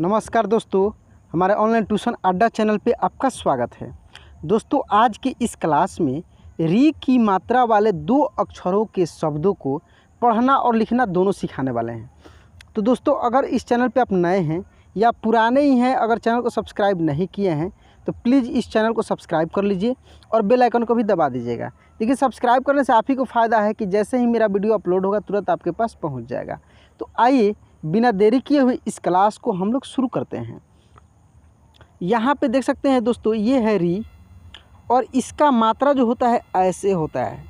नमस्कार दोस्तों, हमारे ऑनलाइन ट्यूशन अड्डा चैनल पे आपका स्वागत है। दोस्तों, आज की इस क्लास में री की मात्रा वाले 2 अक्षरों के शब्दों को पढ़ना और लिखना दोनों सिखाने वाले हैं। तो दोस्तों, अगर इस चैनल पे आप नए हैं या पुराने ही हैं, अगर चैनल को सब्सक्राइब नहीं किए हैं तो प्लीज़ इस चैनल को सब्सक्राइब कर लीजिए और बेल आइकन को भी दबा दीजिएगा। देखिए, सब्सक्राइब करने से आप ही को फ़ायदा है कि जैसे ही मेरा वीडियो अपलोड होगा तुरंत आपके पास पहुँच जाएगा। तो आइए बिना देरी किए हुए इस क्लास को हम लोग शुरू करते हैं। यहाँ पे देख सकते हैं दोस्तों, ये है री और इसका मात्रा जो होता है ऐसे होता है,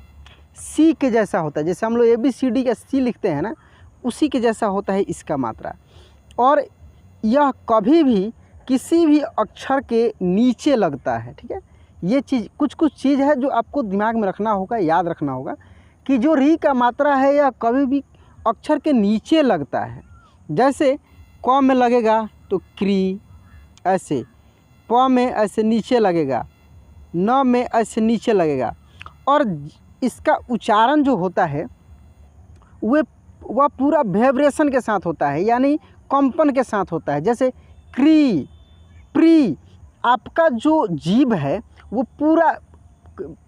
सी के जैसा होता है। जैसे हम लोग ABCD का सी लिखते हैं ना, उसी के जैसा होता है इसका मात्रा। और यह कभी भी किसी भी अक्षर के नीचे लगता है। ठीक है, ये चीज़ कुछ चीज़ है जो आपको दिमाग में रखना होगा, याद रखना होगा कि जो री का मात्रा है यह कभी भी अक्षर के नीचे लगता है। जैसे क में लगेगा तो क्री ऐसे, प में ऐसे नीचे लगेगा, न में ऐसे नीचे लगेगा। और इसका उच्चारण जो होता है वह पूरा वाइब्रेशन के साथ होता है, यानी कंपन के साथ होता है। जैसे क्री, प्री, आपका जो जीभ है वो पूरा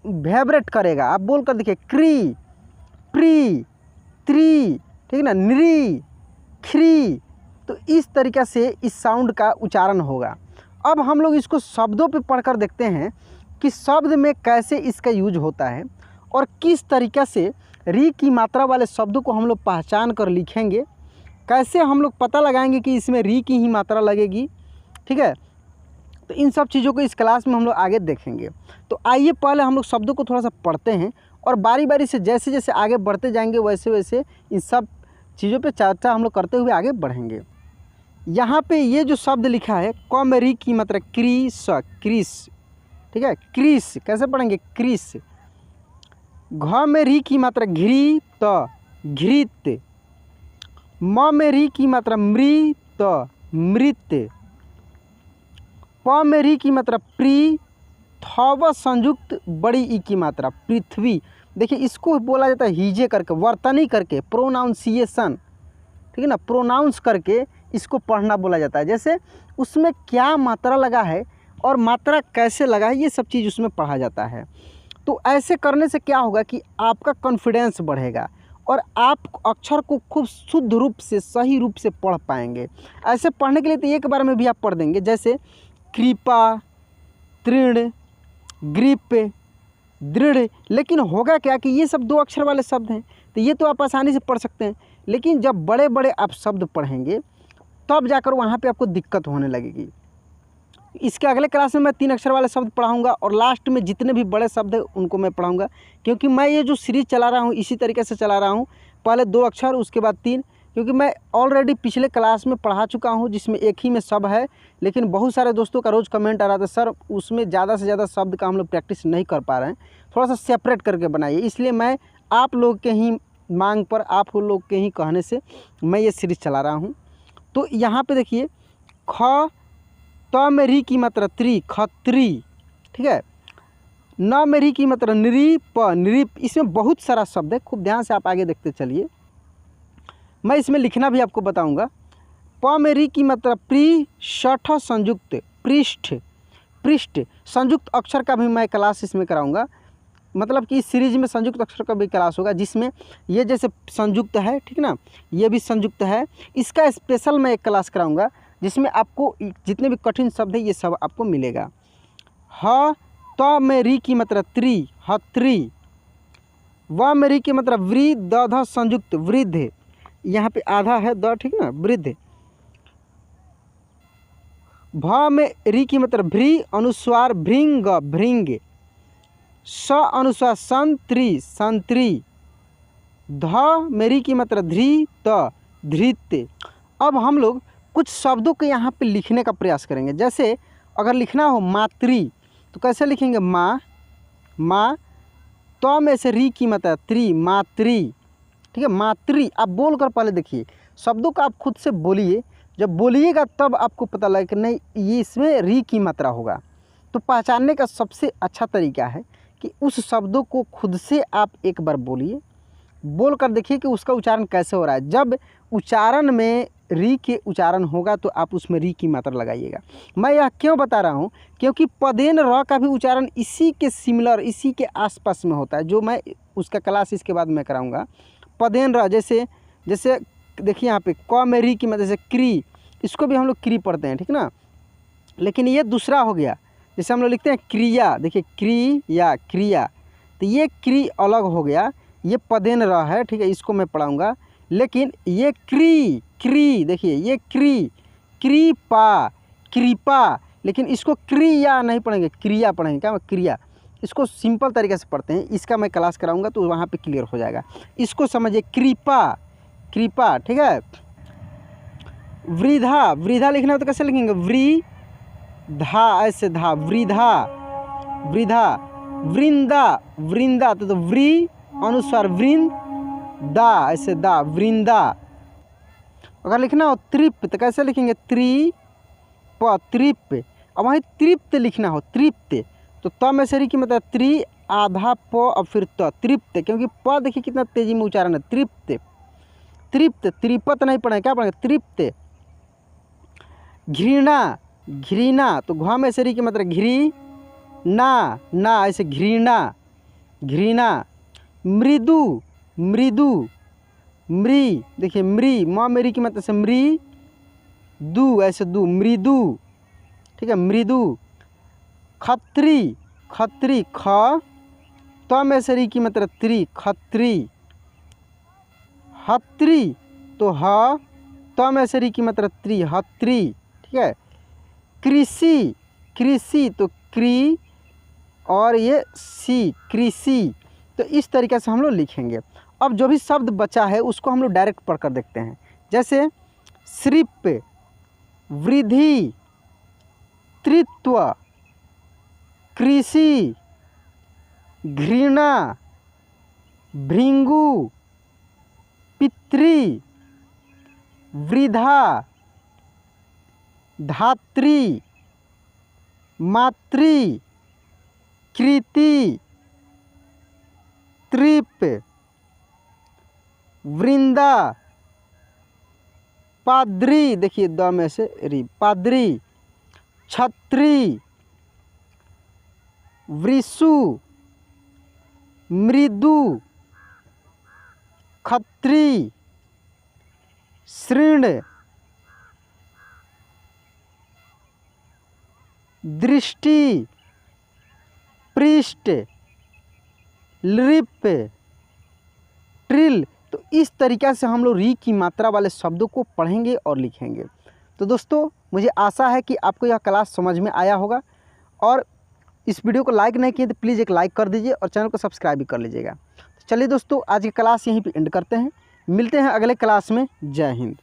वाइब्रेट करेगा। आप बोल कर देखिए, क्री, प्री, त्री, ठीक है ना, नृ, ख्री। तो इस तरीक़े से इस साउंड का उच्चारण होगा। अब हम लोग इसको शब्दों पे पढ़कर देखते हैं कि शब्द में कैसे इसका यूज होता है और किस तरीक़े से री की मात्रा वाले शब्दों को हम लोग पहचान कर लिखेंगे, कैसे हम लोग पता लगाएंगे कि इसमें री की ही मात्रा लगेगी। ठीक है, तो इन सब चीज़ों को इस क्लास में हम लोग आगे देखेंगे। तो आइए पहले हम लोग शब्दों को थोड़ा सा पढ़ते हैं और बारी बारी से जैसे जैसे आगे बढ़ते जाएंगे वैसे वैसे इन सब चीज़ों पे चर्चा हम लोग करते हुए आगे बढ़ेंगे। यहाँ पे ये जो शब्द लिखा है, क में री की मात्रा क्रीस, क्रिस। ठीक है, क्रिस कैसे पढ़ेंगे, क्रिस। घ में री की मात्रा घृत, घृत। म में री की मात्रा मृत, मृत। प में री की मात्रा प्री, थव संयुक्त बड़ी ई की मात्रा पृथ्वी। देखिए, इसको बोला जाता है हीजे करके, वर्तनी करके, प्रोनाउंसिएशन। ठीक है ना, प्रोनाउंस करके इसको पढ़ना बोला जाता है। जैसे उसमें क्या मात्रा लगा है और मात्रा कैसे लगा है, ये सब चीज़ उसमें पढ़ा जाता है। तो ऐसे करने से क्या होगा कि आपका कॉन्फिडेंस बढ़ेगा और आप अक्षर को खूब शुद्ध रूप से, सही रूप से पढ़ पाएंगे। ऐसे पढ़ने के लिए तो एक बार में भी आप पढ़ देंगे। जैसे कृपा, तृण, ग्रीप, दृढ़। लेकिन होगा क्या कि ये सब 2 अक्षर वाले शब्द हैं, तो ये तो आप आसानी से पढ़ सकते हैं। लेकिन जब बड़े बड़े आप शब्द पढ़ेंगे तब जाकर वहाँ पे आपको दिक्कत होने लगेगी। इसके अगले क्लास में मैं 3 अक्षर वाले शब्द पढ़ाऊँगा और लास्ट में जितने भी बड़े शब्द हैं उनको मैं पढ़ाऊँगा, क्योंकि मैं ये जो सीरीज़ चला रहा हूँ इसी तरीके से चला रहा हूँ। पहले 2 अक्षर, उसके बाद 3, क्योंकि मैं ऑलरेडी पिछले क्लास में पढ़ा चुका हूँ जिसमें एक ही में सब है। लेकिन बहुत सारे दोस्तों का रोज़ कमेंट आ रहा था, सर उसमें ज़्यादा से ज़्यादा शब्द का हम लोग प्रैक्टिस नहीं कर पा रहे हैं, थोड़ा सा सेपरेट करके बनाइए। इसलिए मैं आप लोग के ही मांग पर, आप लोग के ही कहने से मैं ये सीरीज़ चला रहा हूँ। तो यहाँ पे देखिए, ख त में री की मात्रा त्री, खत्री। ठीक है, न में री की मात्रा नृप, नृप। इसमें बहुत सारा शब्द है, खूब ध्यान से आप आगे देखते चलिए। मैं इसमें लिखना भी आपको बताऊंगा। प में री की मात्रा प्री, षठ संयुक्त, पृष्ठ, पृष्ठ। संयुक्त अक्षर का भी मैं क्लास इसमें कराऊंगा, मतलब कि इस सीरीज में संयुक्त अक्षर का भी क्लास होगा, जिसमें ये जैसे संयुक्त है, ठीक ना, ये भी संयुक्त है। इसका स्पेशल मैं एक क्लास कराऊंगा जिसमें आपको जितने भी कठिन शब्द है ये सब आपको मिलेगा। ह त में री की मात्रा त्री, हत्री। व में री की मात्रा वृ, द ध संयुक्त, वृद्ध। यहाँ पे आधा है द, ठीक ना, वृद्ध। भ में री की मात्रा भ्री, अनुस्वार भृंग, भृंग। स अनुस्वार संत्री, संत्री। ध में री की मात्रा ध्री, त, धृत। अब हम लोग कुछ शब्दों के यहाँ पे लिखने का प्रयास करेंगे। जैसे अगर लिखना हो मातृ, तो कैसे लिखेंगे, माँ, माँ। तो में से री की मात्रा त्री, मातृ। ठीक है, मातृ। आप बोल कर पहले देखिए, शब्दों का आप खुद से बोलिए। जब बोलिएगा तब आपको पता लगे कि नहीं ये इसमें री की मात्रा होगा। तो पहचानने का सबसे अच्छा तरीका है कि उस शब्दों को खुद से आप एक बार बोलिए, बोल कर देखिए कि उसका उच्चारण कैसे हो रहा है। जब उच्चारण में री के उच्चारण होगा तो आप उसमें री की मात्रा लगाइएगा। मैं यह क्यों बता रहा हूँ, क्योंकि पदेन र का भी उच्चारण इसी के सिमिलर, इसी के आसपास में होता है, जो मैं उसका क्लास इसके बाद मैं कराऊंगा। पदेन र जैसे देखिए यहाँ पे क में री की मतलब जैसे क्री, इसको भी हम लोग क्री पढ़ते हैं, ठीक ना। लेकिन ये दूसरा हो गया, जैसे हम लोग लिखते हैं क्रिया, देखिए क्रिया क्रिया, तो ये क्री अलग हो गया, ये पदेन र है, ठीक है, इसको मैं पढ़ाऊँगा। लेकिन ये क्री देखिए ये कृपा कृपा, लेकिन इसको क्रिया नहीं पढ़ेंगे, क्रिया पढ़ेंगे। क्या क्रिया, इसको सिंपल तरीके से पढ़ते हैं, इसका मैं क्लास कराऊंगा तो वहाँ पे क्लियर हो जाएगा। इसको समझिए कृपा, ठीक है। वृद्धा लिखना हो तो कैसे लिखेंगे, वृद्धा, ऐसे धा, वृद्धा। वृंदा तो वृ अनुस्वार, वृंदा, ऐसे दा, वृंदा। अगर लिखना हो तृप्त तो कैसे लिखेंगे, तृप्त। अब वहीं तृप्त लिखना हो, तृप्त, तो त में से री की मतलब त्रि आधा प और फिर त, तृप्त, क्योंकि प देखिए कितना तेजी में उच्चारण है, तृप्त। त्रिपत नहीं पढ़ेंगे, क्या पढ़ेंगे, तृप्त। घृणा तो घ में से री की मतलब ना, ऐसे घृणा। मृदु, देखिए म मेरी की मतलब से ऐसे दू, मृदु, ठीक है, मृदु। खत्री ख त में से री की मतलब त्रि, खत्री। हत्री तो ह त में से री की मतलब त्रि, हत्री, ठीक है। कृषि तो क्री और ये सी, कृषि। तो इस तरीके से हम लोग लिखेंगे। अब जो भी शब्द बचा है उसको हम लोग डायरेक्ट पढ़ कर देखते हैं, जैसे श्रिप, वृद्धि, तृत्व, कृषि, घृणा, भृंगु, पितृ, वृद्धा, धात्री, मातृ, कृति, तृप, वृंदा, पाद्री, देखिए द में से री, पाद्री। छत्री, वृषु, मृदु, खत्री, शृण, दृष्टि, पृष्ठ, लिप, ट्रिल। तो इस तरीक़ा से हम लोग री की मात्रा वाले शब्दों को पढ़ेंगे और लिखेंगे। तो दोस्तों मुझे आशा है कि आपको यह क्लास समझ में आया होगा, और इस वीडियो को लाइक नहीं किए तो प्लीज़ एक लाइक कर दीजिए और चैनल को सब्सक्राइब भी कर लीजिएगा। तो चलिए दोस्तों, आज की क्लास यहीं पे एंड करते हैं, मिलते हैं अगले क्लास में। जय हिंद।